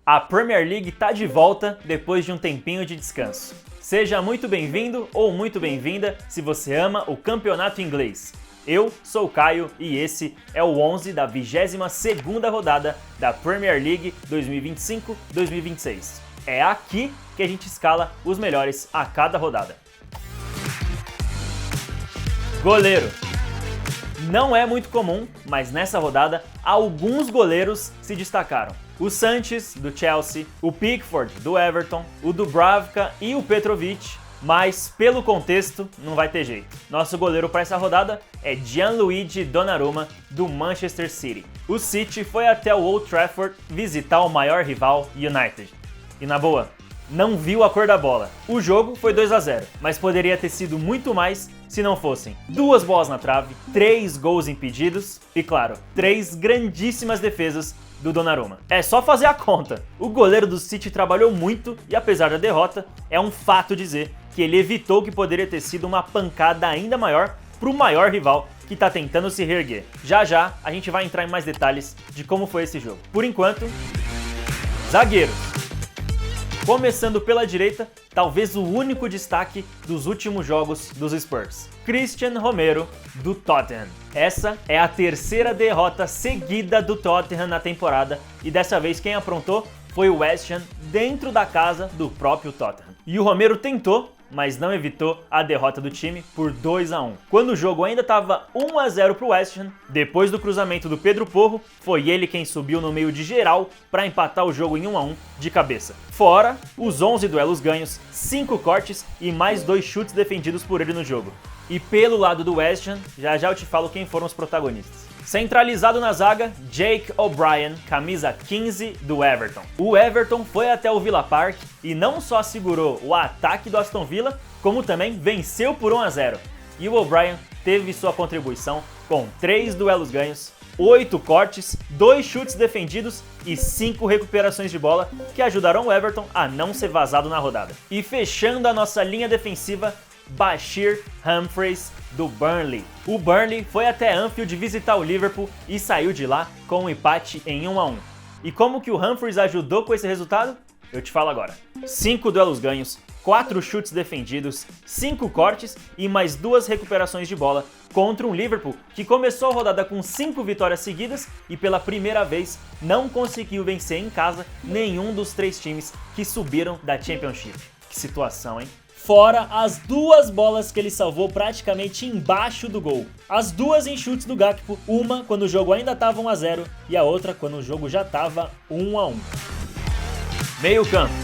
A Premier League tá de volta depois de um tempinho de descanso. Seja muito bem-vindo ou muito bem-vinda se você ama o campeonato inglês. Eu sou o Caio e esse é o 11 da 22ª rodada da Premier League 2025-2026. É aqui que a gente escala os melhores a cada rodada. Goleiro. Não é muito comum, mas nessa rodada alguns goleiros se destacaram. O Sanches, do Chelsea, o Pickford, do Everton, o Dubravka e o Petrovic, mas pelo contexto não vai ter jeito. Nosso goleiro para essa rodada é Gianluigi Donnarumma, do Manchester City. O City foi até o Old Trafford visitar o maior rival, United. E na boa, não viu a cor da bola. O jogo foi 2-0, mas poderia ter sido muito mais se não fossem 2 bolas na trave, 3 gols impedidos e, claro, 3 grandíssimas defesas do Donnarumma. É só fazer a conta. O goleiro do City trabalhou muito e, apesar da derrota, é um fato dizer que ele evitou que poderia ter sido uma pancada ainda maior para o maior rival que está tentando se reerguer. Já já a gente vai entrar em mais detalhes de como foi esse jogo. Por enquanto, zagueiros. Começando pela direita, talvez o único destaque dos últimos jogos dos Spurs. Christian Romero, do Tottenham. Essa é a 3ª derrota seguida do Tottenham na temporada e dessa vez quem aprontou foi o West Ham dentro da casa do próprio Tottenham. E o Romero tentou, mas não evitou a derrota do time por 2-1. Quando o jogo ainda estava 1-0 para o West Ham, depois do cruzamento do Pedro Porro, foi ele quem subiu no meio de geral para empatar o jogo em 1-1 de cabeça. Fora os 11 duelos ganhos, 5 cortes e mais 2 chutes defendidos por ele no jogo. E pelo lado do West Ham, já já eu te falo quem foram os protagonistas. Centralizado na zaga, Jake O'Brien, camisa 15 do Everton. O Everton foi até o Villa Park e não só segurou o ataque do Aston Villa, como também venceu por 1-0. E o O'Brien teve sua contribuição com 3 duelos ganhos, 8 cortes, 2 chutes defendidos e 5 recuperações de bola que ajudaram o Everton a não ser vazado na rodada. E fechando a nossa linha defensiva, Bashir Humphreys, do Burnley. O Burnley foi até Anfield visitar o Liverpool e saiu de lá com um empate em 1-1. E como que o Humphreys ajudou com esse resultado? Eu te falo agora. 5 duelos ganhos, 4 chutes defendidos, 5 cortes e mais 2 recuperações de bola contra um Liverpool que começou a rodada com 5 vitórias seguidas e pela primeira vez não conseguiu vencer em casa nenhum dos 3 times que subiram da Championship. Que situação, hein? Fora as 2 bolas que ele salvou praticamente embaixo do gol. As 2 em chutes do Gakpo, uma quando o jogo ainda estava 1-0 e a outra quando o jogo já estava 1-1. Meio campo.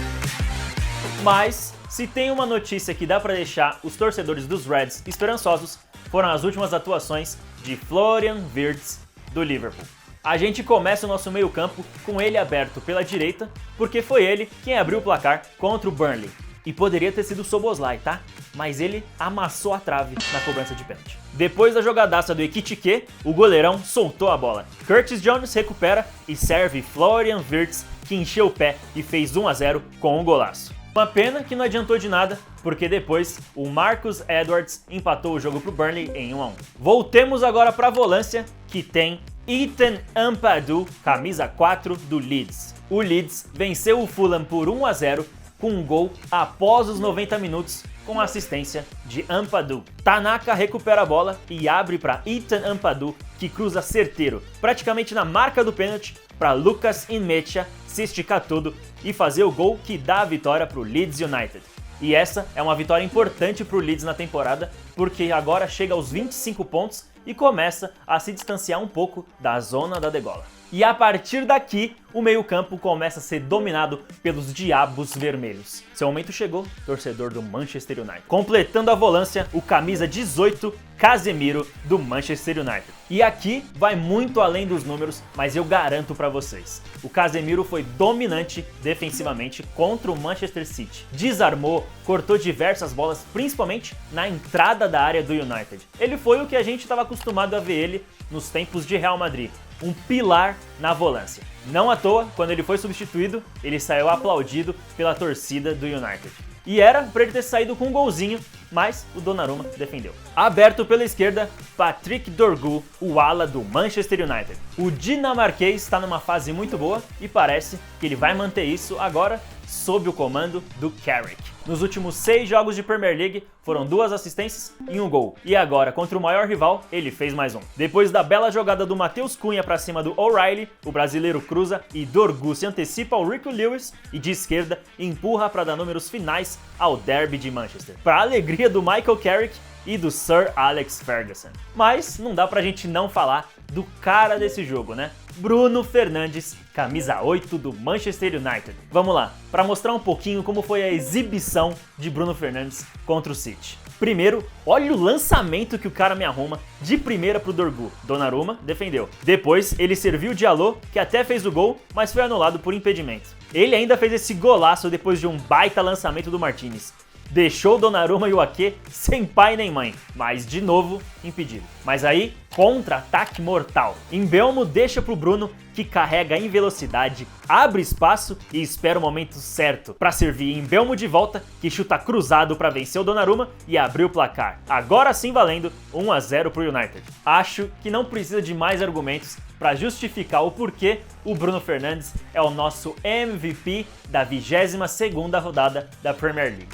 Mas, se tem uma notícia que dá para deixar os torcedores dos Reds esperançosos, foram as últimas atuações de Florian Wirtz, do Liverpool. A gente começa o nosso meio campo com ele aberto pela direita, porque foi ele quem abriu o placar contra o Burnley. E poderia ter sido o Szoboszlai, tá? Mas ele amassou a trave na cobrança de pênalti. Depois da jogadaça do Ekitike, o goleirão soltou a bola. Curtis Jones recupera e serve Florian Wirtz, que encheu o pé e fez 1-0 com um golaço. Uma pena que não adiantou de nada, porque depois o Marcus Edwards empatou o jogo pro Burnley em 1-1. Voltemos agora para a volância, que tem Ethan Ampadu, camisa 4 do Leeds. O Leeds venceu o Fulham por 1-0, com um gol após os 90 minutos com assistência de Ampadu. Tanaka recupera a bola e abre para Ethan Ampadu, que cruza certeiro, praticamente na marca do pênalti, para Lucas Nmecha se esticar todo e fazer o gol que dá a vitória para o Leeds United. E essa é uma vitória importante para o Leeds na temporada, porque agora chega aos 25 pontos e começa a se distanciar um pouco da zona da degola. E a partir daqui, o meio-campo começa a ser dominado pelos Diabos Vermelhos. Seu momento chegou, torcedor do Manchester United. Completando a volância, o camisa 18, Casemiro, do Manchester United. E aqui vai muito além dos números, mas eu garanto pra vocês. O Casemiro foi dominante defensivamente contra o Manchester City. Desarmou, cortou diversas bolas, principalmente na entrada da área do United. Ele foi o que a gente estava acostumado a ver ele nos tempos de Real Madrid. Um pilar na volância. Não à toa, quando ele foi substituído, ele saiu aplaudido pela torcida do United. E era para ele ter saído com um golzinho, mas o Donnarumma defendeu. Aberto pela esquerda, Patrick Dorgu, o ala do Manchester United. O dinamarquês está numa fase muito boa e parece que ele vai manter isso agora sob o comando do Carrick. Nos últimos 6 jogos de Premier League, foram 2 assistências e 1 gol. E agora, contra o maior rival, ele fez mais um. Depois da bela jogada do Matheus Cunha para cima do O'Reilly, o brasileiro cruza e Dorgu se antecipa ao Rico Lewis e de esquerda empurra para dar números finais ao derby de Manchester. Para a alegria do Michael Carrick e do Sir Alex Ferguson. Mas não dá pra gente não falar do cara desse jogo, né? Bruno Fernandes, camisa 8 do Manchester United. Vamos lá, para mostrar um pouquinho como foi a exibição de Bruno Fernandes contra o City. Primeiro, olha o lançamento que o cara me arruma de primeira pro Dorgu. Donnarumma defendeu. Depois, ele serviu o Diallo, que até fez o gol, mas foi anulado por impedimento. Ele ainda fez esse golaço depois de um baita lançamento do Martinez. Deixou Donnarumma e o Ake sem pai nem mãe, mas de novo impedido. Mas aí, contra-ataque mortal. Mbeumo deixa pro Bruno, que carrega em velocidade, abre espaço e espera o momento certo para servir Mbeumo de volta, que chuta cruzado para vencer o Donnarumma e abrir o placar. Agora sim valendo 1-0 pro United. Acho que não precisa de mais argumentos para justificar o porquê o Bruno Fernandes é o nosso MVP da 22ª rodada da Premier League.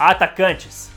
Atacantes.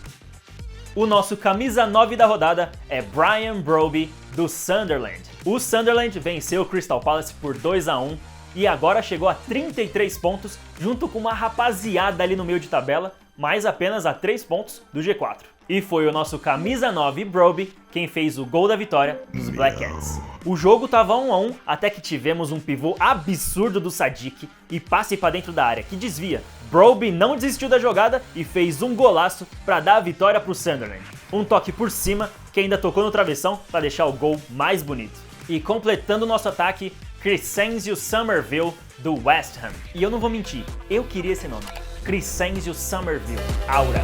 O nosso camisa 9 da rodada é Brian Brobbey, do Sunderland. O Sunderland venceu o Crystal Palace por 2-1 e agora chegou a 33 pontos, junto com uma rapaziada ali no meio de tabela, mas apenas a 3 pontos do G4. E foi o nosso camisa 9, Brobbey, quem fez o gol da vitória dos Black Cats. O jogo tava 1-1 até que tivemos um pivô absurdo do Sadik e passe para dentro da área, que desvia. Brobbey não desistiu da jogada e fez um golaço para dar a vitória pro Sunderland. Um toque por cima que ainda tocou no travessão para deixar o gol mais bonito. E completando o nosso ataque, Crescencio Somerville, do West Ham. E eu não vou mentir, eu queria esse nome. Crescencio Somerville. Aura.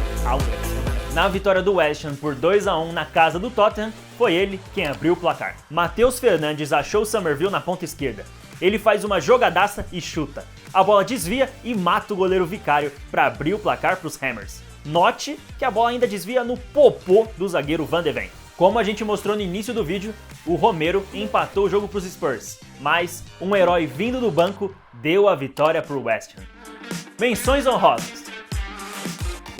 Na vitória do West Ham por 2-1 na casa do Tottenham, foi ele quem abriu o placar. Matheus Fernandes achou Somerville na ponta esquerda. Ele faz uma jogadaça e chuta. A bola desvia e mata o goleiro Vicário para abrir o placar para os Hammers. Note que a bola ainda desvia no popô do zagueiro Van de Ven. Como a gente mostrou no início do vídeo, o Romero empatou o jogo para os Spurs, mas um herói vindo do banco deu a vitória para o West Ham. Menções honrosas.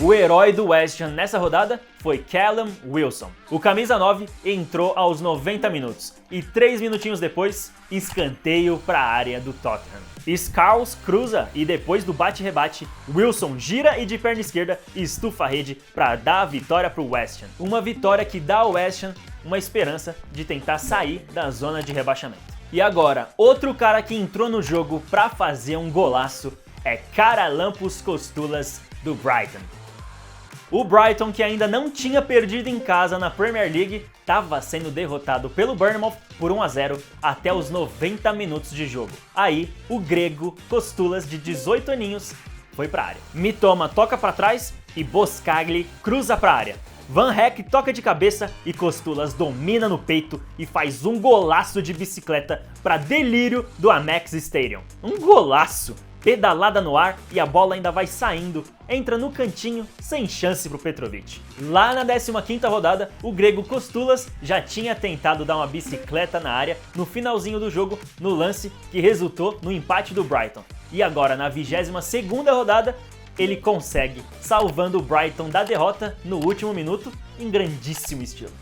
O herói do West Ham nessa rodada foi Callum Wilson. O camisa 9 entrou aos 90 minutos e 3 minutinhos depois, escanteio para a área do Tottenham. Scarles cruza e depois do bate-rebate, Wilson gira e de perna esquerda estufa a rede para dar a vitória para o West Ham. Uma vitória que dá ao West Ham uma esperança de tentar sair da zona de rebaixamento. E agora, outro cara que entrou no jogo para fazer um golaço é Charalampos Costulas, do Brighton. O Brighton, que ainda não tinha perdido em casa na Premier League, estava sendo derrotado pelo Bournemouth por 1-0 até os 90 minutos de jogo. Aí, o grego Costulas, de 18 aninhos, foi para a área. Mitoma toca para trás e Boskagli cruza para a área. Van Heck toca de cabeça e Costulas domina no peito e faz um golaço de bicicleta para delírio do Amex Stadium. Um golaço! Pedalada no ar e a bola ainda vai saindo, entra no cantinho sem chance pro Petrovic. Lá na 15ª rodada, o grego Costulas já tinha tentado dar uma bicicleta na área no finalzinho do jogo, no lance que resultou no empate do Brighton. E agora na 22ª rodada, ele consegue, salvando o Brighton da derrota no último minuto, em grandíssimo estilo.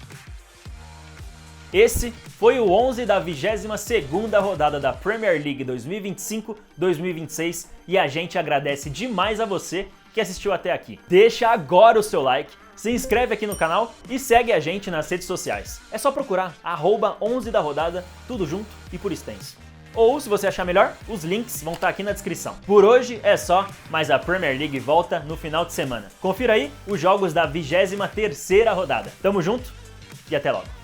Esse foi o 11 da 22ª rodada da Premier League 2025-2026 e a gente agradece demais a você que assistiu até aqui. Deixa agora o seu like, se inscreve aqui no canal e segue a gente nas redes sociais. É só procurar @11 da rodada, tudo junto e por extenso. Ou, se você achar melhor, os links vão estar aqui na descrição. Por hoje é só, mas a Premier League volta no final de semana. Confira aí os jogos da 23ª rodada. Tamo junto e até logo.